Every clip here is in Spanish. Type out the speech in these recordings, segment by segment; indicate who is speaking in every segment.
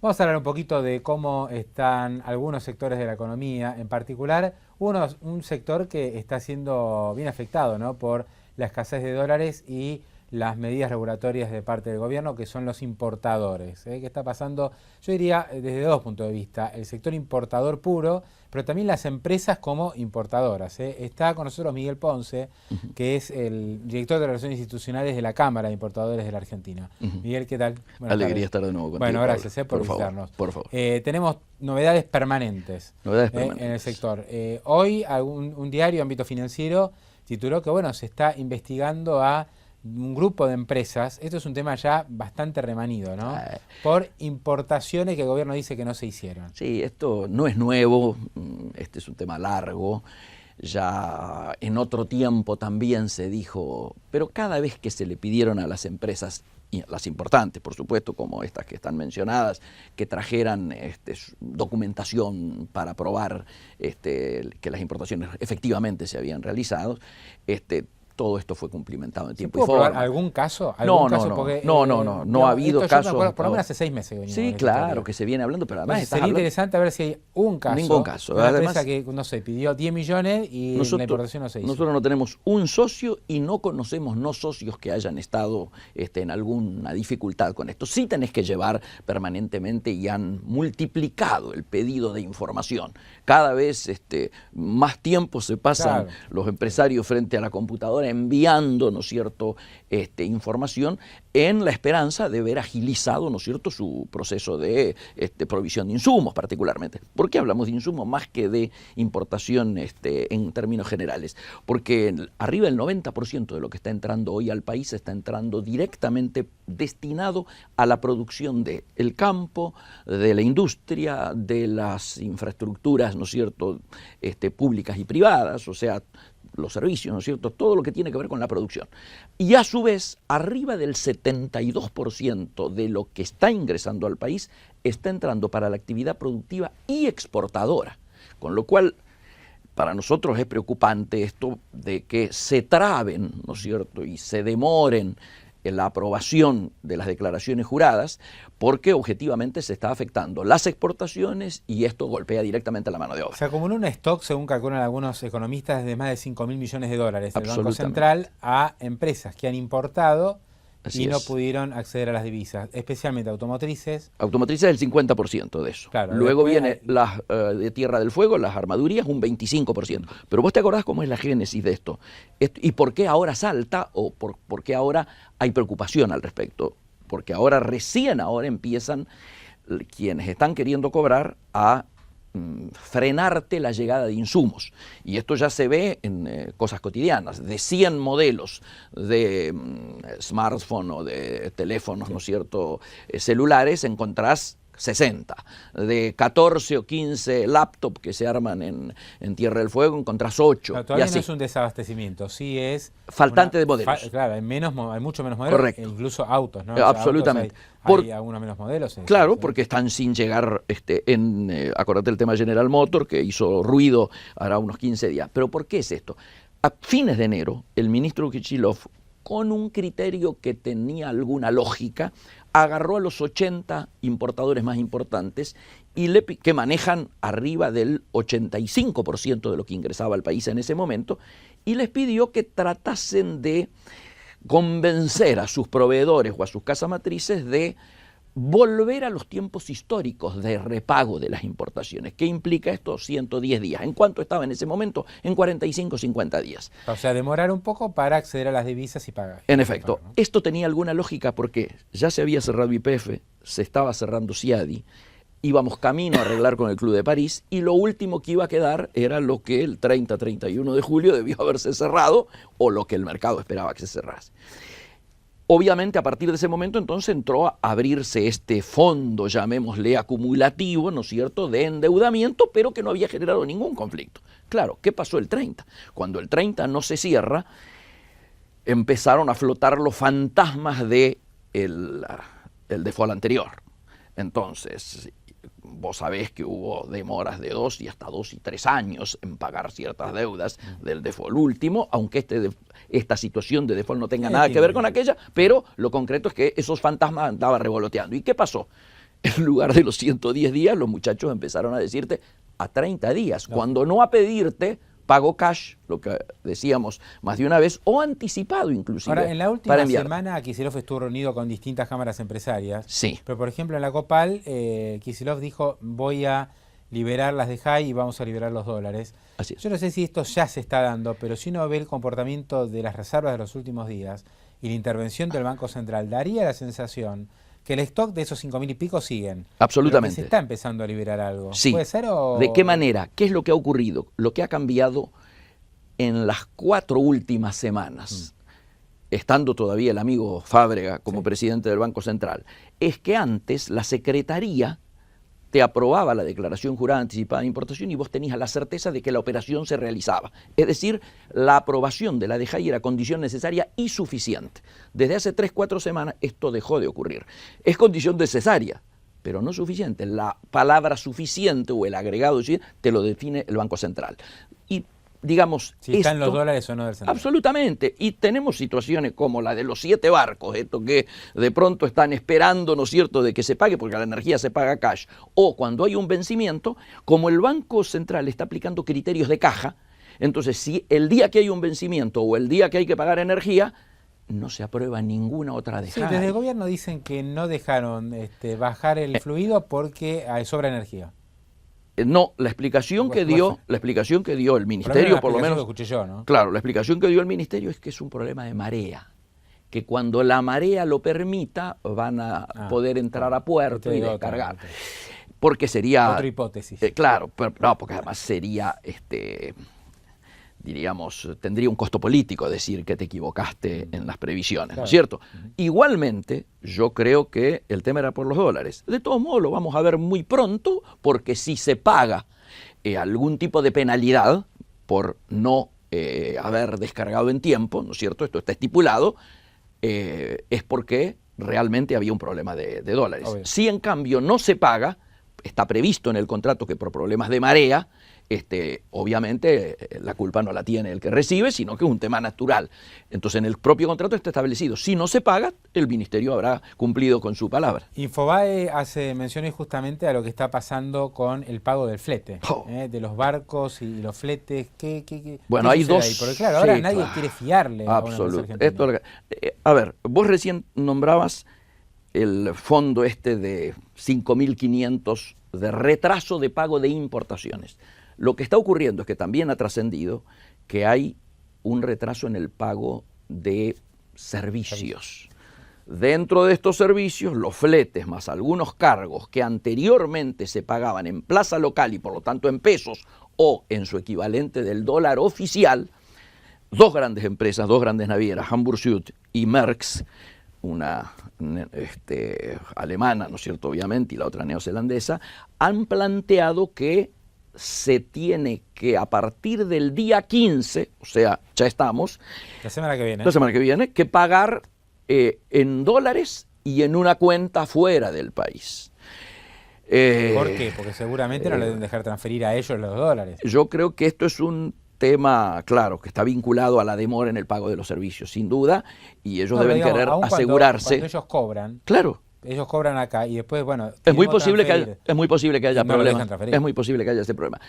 Speaker 1: Vamos a hablar un poquito de cómo están algunos sectores de la economía, en particular un sector que está siendo bien afectado, ¿no?, por la escasez de dólares y las medidas regulatorias de parte del gobierno, que son los importadores. ¿Qué está pasando? Yo diría desde dos puntos de vista: el sector importador puro, pero también las empresas como importadoras. Está con nosotros Miguel Ponce, que es el director de Relaciones Institucionales de la Cámara de Importadores de la Argentina. Miguel, ¿qué tal?
Speaker 2: Buenas Alegría tardes. Estar de nuevo contigo.
Speaker 1: Bueno, gracias por visitarnos.
Speaker 2: Por favor.
Speaker 1: Tenemos novedades permanentes, en el sector. Hoy un diario, Ámbito Financiero, tituló que se está investigando a un grupo de empresas. Esto es un tema ya bastante remanido, ¿no?, por importaciones que el gobierno dice que no se hicieron.
Speaker 2: Sí, esto no es nuevo, este es un tema largo. Ya en otro tiempo también se dijo, pero cada vez que se le pidieron a las empresas, y las importantes, por supuesto, como estas que están mencionadas, que trajeran documentación para probar que las importaciones efectivamente se habían realizado, todo esto fue cumplimentado en tiempo y forma.
Speaker 1: ¿Algún caso?
Speaker 2: No ha habido casos.
Speaker 1: Por lo menos hace 6 meses que venimos.
Speaker 2: Sí, claro, que se viene hablando, pero además
Speaker 1: sería interesante a ver si hay un caso.
Speaker 2: Ningún caso.
Speaker 1: Una empresa que, no sé, pidió 10 millones y la importación no se hizo.
Speaker 2: Nosotros no tenemos un socio y no conocemos no socios que hayan estado en alguna dificultad con esto. Sí tenés que llevar permanentemente y han multiplicado el pedido de información. Cada vez más tiempo se pasan los empresarios frente a la computadora enviando, ¿no es cierto?, información en la esperanza de ver agilizado, ¿no es cierto?, su proceso de provisión de insumos particularmente. ¿Por qué hablamos de insumos más que de importación en términos generales? Porque arriba del 90% de lo que está entrando hoy al país está entrando directamente destinado a la producción del campo, de la industria, de las infraestructuras, ¿no es cierto?, públicas y privadas, o sea, los servicios, ¿no es cierto?, todo lo que tiene que ver con la producción. Y a su vez, arriba del 72% de lo que está ingresando al país está entrando para la actividad productiva y exportadora. Con lo cual, para nosotros es preocupante esto de que se traben, ¿no es cierto?, y se demoren en la aprobación de las declaraciones juradas, porque objetivamente se está afectando las exportaciones y esto golpea directamente a la mano de obra.
Speaker 1: Se acumuló un stock, según calculan algunos economistas, de más de 5.000 millones de dólares del Banco Central a empresas que han importado y no pudieron acceder a las divisas, especialmente automotrices. Automotrices
Speaker 2: el 50% de eso.
Speaker 1: Claro,
Speaker 2: luego viene las de Tierra del Fuego, las armadurías, un 25%. Pero vos te acordás cómo es la génesis de esto. ¿Y por qué ahora salta o por qué ahora hay preocupación al respecto? Porque recién ahora empiezan quienes están queriendo cobrar a frenarte la llegada de insumos. Y esto ya se ve en cosas cotidianas. De 100 modelos de smartphone o de teléfonos, ¿no es cierto?, celulares, encontrás 60. De 14 o 15 laptops que se arman en Tierra del Fuego, encontrás 8.
Speaker 1: Pero todavía no es un desabastecimiento, sí es...
Speaker 2: Faltante de modelos.
Speaker 1: Claro, hay mucho menos modelos.
Speaker 2: Correcto.
Speaker 1: Incluso autos, ¿no?
Speaker 2: Absolutamente.
Speaker 1: Hay algunos menos modelos.
Speaker 2: Claro, porque están sin llegar acordate el tema General Motors, que hizo ruido hará unos 15 días. Pero ¿por qué es esto? A fines de enero, el ministro Kichilov, con un criterio que tenía alguna lógica, agarró a los 80 importadores más importantes que manejan arriba del 85% de lo que ingresaba al país en ese momento, y les pidió que tratasen de convencer a sus proveedores o a sus casas matrices de volver a los tiempos históricos de repago de las importaciones. ¿Qué implica esto? 110 días. ¿En cuánto estaba en ese momento? En 45 o 50 días.
Speaker 1: O sea, demorar un poco para acceder a las divisas y pagar.
Speaker 2: En efecto, ¿no? Esto tenía alguna lógica porque ya se había cerrado YPF, se estaba cerrando CIADI, íbamos camino a arreglar con el Club de París y lo último que iba a quedar era lo que el 30-31 de julio debió haberse cerrado o lo que el mercado esperaba que se cerrase. Obviamente, a partir de ese momento, entonces, entró a abrirse este fondo, llamémosle acumulativo, ¿no es cierto?, de endeudamiento, pero que no había generado ningún conflicto. Claro, ¿qué pasó el 30? Cuando el 30 no se cierra, empezaron a flotar los fantasmas del default anterior. Entonces, vos sabés que hubo demoras de 2 y hasta 2 y 3 años en pagar ciertas deudas del default último, aunque esta situación de default no tenga nada que ver con aquella, pero lo concreto es que esos fantasmas andaban revoloteando. ¿Y qué pasó? en lugar de los 110 días, los muchachos empezaron a decirte a 30 días, cuando no a pedirte pago cash, lo que decíamos más de una vez, o anticipado inclusive.
Speaker 1: Ahora, en la última semana Kicillof estuvo reunido con distintas cámaras empresarias.
Speaker 2: Sí.
Speaker 1: Pero, por ejemplo, en la Copal, Kicillof dijo, voy a liberar las de JAI y vamos a liberar los dólares.
Speaker 2: Así es.
Speaker 1: Yo no sé si esto ya se está dando, pero si uno ve el comportamiento de las reservas de los últimos días y la intervención del Banco Central, daría la sensación que el stock de esos 5.000 y pico siguen.
Speaker 2: Absolutamente.
Speaker 1: Pero que se está empezando a liberar algo.
Speaker 2: Sí.
Speaker 1: ¿Puede ser o...?
Speaker 2: ¿De qué manera? ¿Qué es lo que ha ocurrido? Lo que ha cambiado en las 4 últimas semanas, estando todavía el amigo Fábrega como presidente del Banco Central, es que antes la Secretaría te aprobaba la declaración jurada anticipada de importación y vos tenías la certeza de que la operación se realizaba. Es decir, la aprobación de la DJI era condición necesaria y suficiente. Desde hace 3-4 semanas esto dejó de ocurrir. Es condición necesaria, pero no suficiente. La palabra suficiente o el agregado te lo define el Banco Central. Y digamos,
Speaker 1: si están los dólares o no del central.
Speaker 2: Absolutamente. Y tenemos situaciones como la de los 7 barcos, esto que de pronto están esperando, ¿no es cierto?, de que se pague, porque la energía se paga cash. O cuando hay un vencimiento, como el Banco Central está aplicando criterios de caja, entonces si el día que hay un vencimiento o el día que hay que pagar energía, no se aprueba ninguna otra DJI.
Speaker 1: Sí, desde el gobierno dicen que no dejaron bajar el fluido porque sobra energía.
Speaker 2: No, la explicación que dio el ministerio, por lo menos,
Speaker 1: lo escuché yo, ¿no?
Speaker 2: Claro, la explicación que dio el ministerio es que es un problema de marea, que cuando la marea lo permita van a poder entrar a puerto y descargar. Porque sería
Speaker 1: otra hipótesis.
Speaker 2: Claro, pero no, porque además sería diríamos, tendría un costo político decir que te equivocaste en las previsiones, ¿no es cierto? Igualmente, yo creo que el tema era por los dólares. De todos modos, lo vamos a ver muy pronto, porque si se paga algún tipo de penalidad por no haber descargado en tiempo, ¿no es cierto? Esto está estipulado, es porque realmente había un problema de dólares. Obvio. Si en cambio no se paga, está previsto en el contrato que por problemas de marea, obviamente la culpa no la tiene el que recibe, sino que es un tema natural. Entonces en el propio contrato está establecido, si no se paga, el ministerio habrá cumplido con su palabra.
Speaker 1: Infobae hace menciones justamente a lo que está pasando con el pago del flete, de los barcos y los fletes.
Speaker 2: Bueno,
Speaker 1: ¿qué
Speaker 2: hay dos...
Speaker 1: ahí? Porque claro, ahora nadie quiere fiarle a una empresa argentina.
Speaker 2: A ver, vos recién nombrabas el fondo de 5.500 de retraso de pago de importaciones. Lo que está ocurriendo es que también ha trascendido que hay un retraso en el pago de servicios. Dentro de estos servicios, los fletes más algunos cargos que anteriormente se pagaban en plaza local y por lo tanto en pesos o en su equivalente del dólar oficial, 2 grandes empresas, 2 grandes navieras, Hamburg Süd y Maersk, una alemana, ¿no es cierto?, obviamente, y la otra neozelandesa, han planteado que se tiene que, a partir del día 15, o sea, ya estamos,
Speaker 1: la semana que
Speaker 2: viene, que pagar en dólares y en una cuenta fuera del país.
Speaker 1: ¿Por qué? Porque seguramente no le deben dejar transferir a ellos los dólares.
Speaker 2: Yo creo que esto es un tema, claro, que está vinculado a la demora en el pago de los servicios, sin duda, y ellos deben querer asegurarse.
Speaker 1: Cuando ellos cobran.
Speaker 2: Claro.
Speaker 1: Ellos cobran acá y después, bueno,
Speaker 2: es muy posible que haya problemas. Es muy posible que haya ese problema.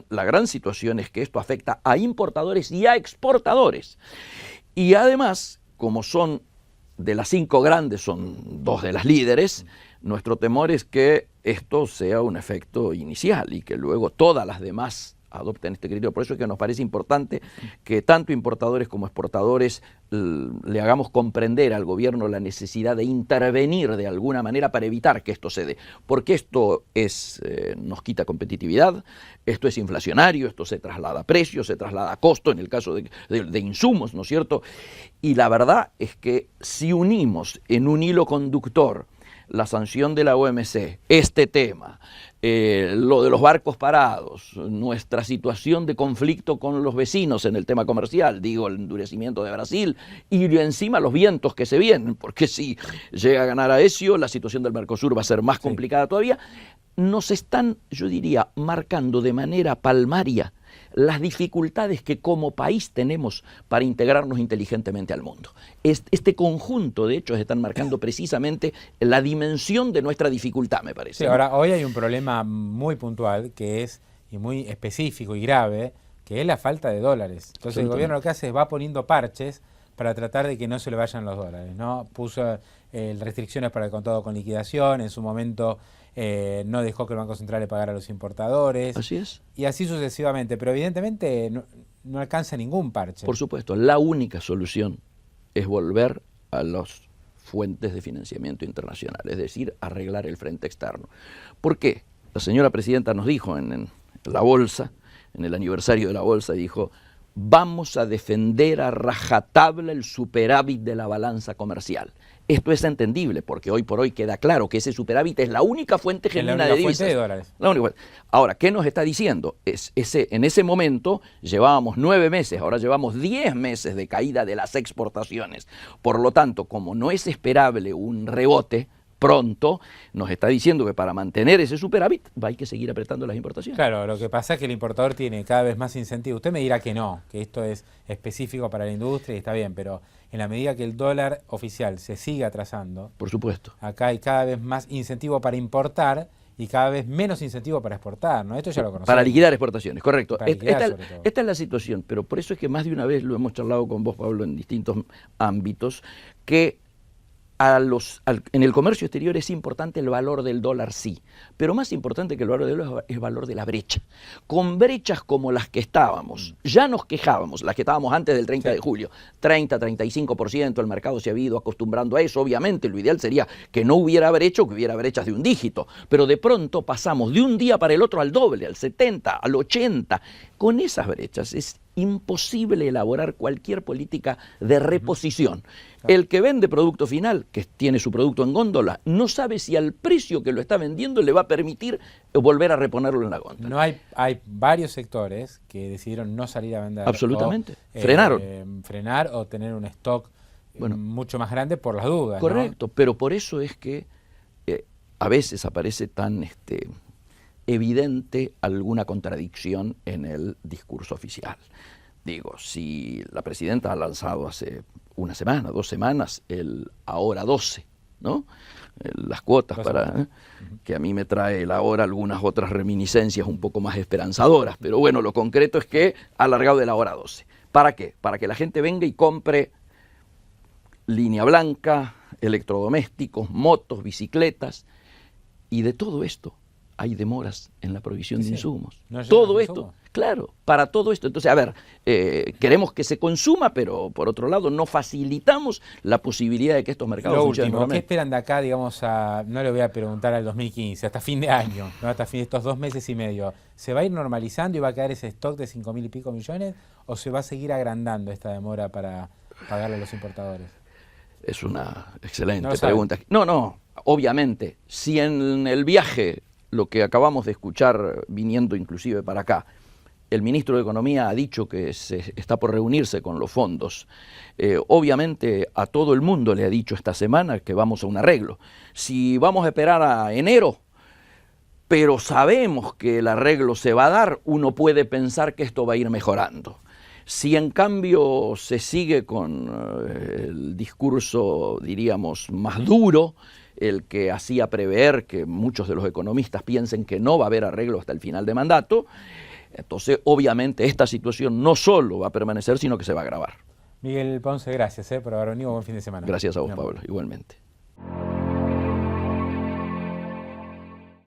Speaker 2: La gran situación es que esto afecta a importadores y a exportadores. Y además, como son de las 5 grandes, son 2 de las líderes, nuestro temor es que esto sea un efecto inicial y que luego todas las demás adopten este criterio. Por eso es que nos parece importante que tanto importadores como exportadores le hagamos comprender al gobierno la necesidad de intervenir de alguna manera para evitar que esto se dé. Porque esto nos quita competitividad, esto es inflacionario, esto se traslada a precios, se traslada a costo en el caso de insumos, ¿no es cierto? Y la verdad es que si unimos en un hilo conductor la sanción de la OMC, este tema, lo de los barcos parados, nuestra situación de conflicto con los vecinos en el tema comercial, digo, el endurecimiento de Brasil, y encima los vientos que se vienen, porque si llega a ganar Aesio, la situación del Mercosur va a ser más complicada todavía. nos están, yo diría, marcando de manera palmaria las dificultades que como país tenemos para integrarnos inteligentemente al mundo. Este conjunto de hechos están marcando precisamente la dimensión de nuestra dificultad, me parece.
Speaker 1: Sí, ahora, hoy hay un problema muy puntual que es, y muy específico y grave, que es la falta de dólares. Entonces el gobierno lo que hace es va poniendo parches para tratar de que no se le vayan los dólares, ¿no? Puso restricciones para el contado con liquidación, en su momento no dejó que el Banco Central le pagara a los importadores.
Speaker 2: Así es.
Speaker 1: Y así sucesivamente, pero evidentemente no alcanza ningún parche.
Speaker 2: Por supuesto, la única solución es volver a las fuentes de financiamiento internacional, es decir, arreglar el frente externo. ¿Por qué? La señora presidenta nos dijo en la bolsa, en el aniversario de la bolsa, dijo: vamos a defender a rajatabla el superávit de la balanza comercial. Esto es entendible porque hoy por hoy queda claro que ese superávit es la única fuente genuina de divisas.
Speaker 1: Fuente de dólares.
Speaker 2: La única fuente. Ahora, ¿qué nos está diciendo? En ese momento llevábamos 9 meses, ahora llevamos 10 meses de caída de las exportaciones. Por lo tanto, como no es esperable un rebote pronto, nos está diciendo que para mantener ese superávit hay que seguir apretando las importaciones.
Speaker 1: Claro, lo que pasa es que el importador tiene cada vez más incentivo. Usted me dirá que no, que esto es específico para la industria y está bien, pero en la medida que el dólar oficial se siga atrasando,
Speaker 2: por supuesto,
Speaker 1: acá hay cada vez más incentivo para importar y cada vez menos incentivo para exportar, ¿no? Esto ya lo conocemos.
Speaker 2: Para liquidar exportaciones, correcto.
Speaker 1: Esta
Speaker 2: es la situación, pero por eso es que más de una vez lo hemos charlado con vos, Pablo, en distintos ámbitos, que en el comercio exterior es importante el valor del dólar, sí, pero más importante que el valor del dólar es el valor de la brecha. Con brechas como las que estábamos, ya nos quejábamos, las que estábamos antes del 30 de julio, 30, 35%, el mercado se ha ido acostumbrando a eso. Obviamente lo ideal sería que no hubiera brecha o que hubiera brechas de un dígito, pero de pronto pasamos de un día para el otro al doble, al 70, al 80. Con esas brechas es imposible elaborar cualquier política de reposición. El que vende producto final, que tiene su producto en góndola, no sabe si al precio que lo está vendiendo le va a permitir volver a reponerlo en la góndola.
Speaker 1: No hay varios sectores que decidieron no salir a vender.
Speaker 2: Absolutamente.
Speaker 1: O, frenar o tener un stock mucho más grande por las dudas.
Speaker 2: Correcto, ¿no? Pero por eso es que a veces aparece tan evidente alguna contradicción en el discurso oficial. Digo, si la presidenta ha lanzado hace una semana, 2 semanas, el ahora 12, ¿no? Las cuotas para que a mí me trae el ahora algunas otras reminiscencias un poco más esperanzadoras, pero bueno, lo concreto es que ha alargado el ahora 12. ¿Para qué? Para que la gente venga y compre línea blanca, electrodomésticos, motos, bicicletas, y de todo esto hay demoras en la provisión de insumos. No todo esto, claro, para todo esto. Entonces, a ver, queremos que se consuma, pero por otro lado no facilitamos la posibilidad de que estos mercados funcionen normalmente.
Speaker 1: ¿Qué esperan de acá, digamos, no le voy a preguntar al 2015, hasta fin de año, ¿no? Hasta fin de estos 2 meses y medio? ¿Se va a ir normalizando y va a quedar ese stock de 5.000 y pico millones o se va a seguir agrandando esta demora para pagarle a los importadores?
Speaker 2: Es una excelente pregunta. No, obviamente, si en el viaje, lo que acabamos de escuchar viniendo inclusive para acá, el ministro de Economía ha dicho que se está por reunirse con los fondos. Obviamente a todo el mundo le ha dicho esta semana que vamos a un arreglo. Si vamos a esperar a enero, pero sabemos que el arreglo se va a dar, uno puede pensar que esto va a ir mejorando. Si en cambio se sigue con el discurso, diríamos, más duro, el que hacía prever que muchos de los economistas piensen que no va a haber arreglo hasta el final de mandato, entonces obviamente esta situación no solo va a permanecer, sino que se va a agravar.
Speaker 1: Miguel Ponce, gracias por haber venido. Buen fin de semana.
Speaker 2: Gracias a vos, Pablo, igualmente.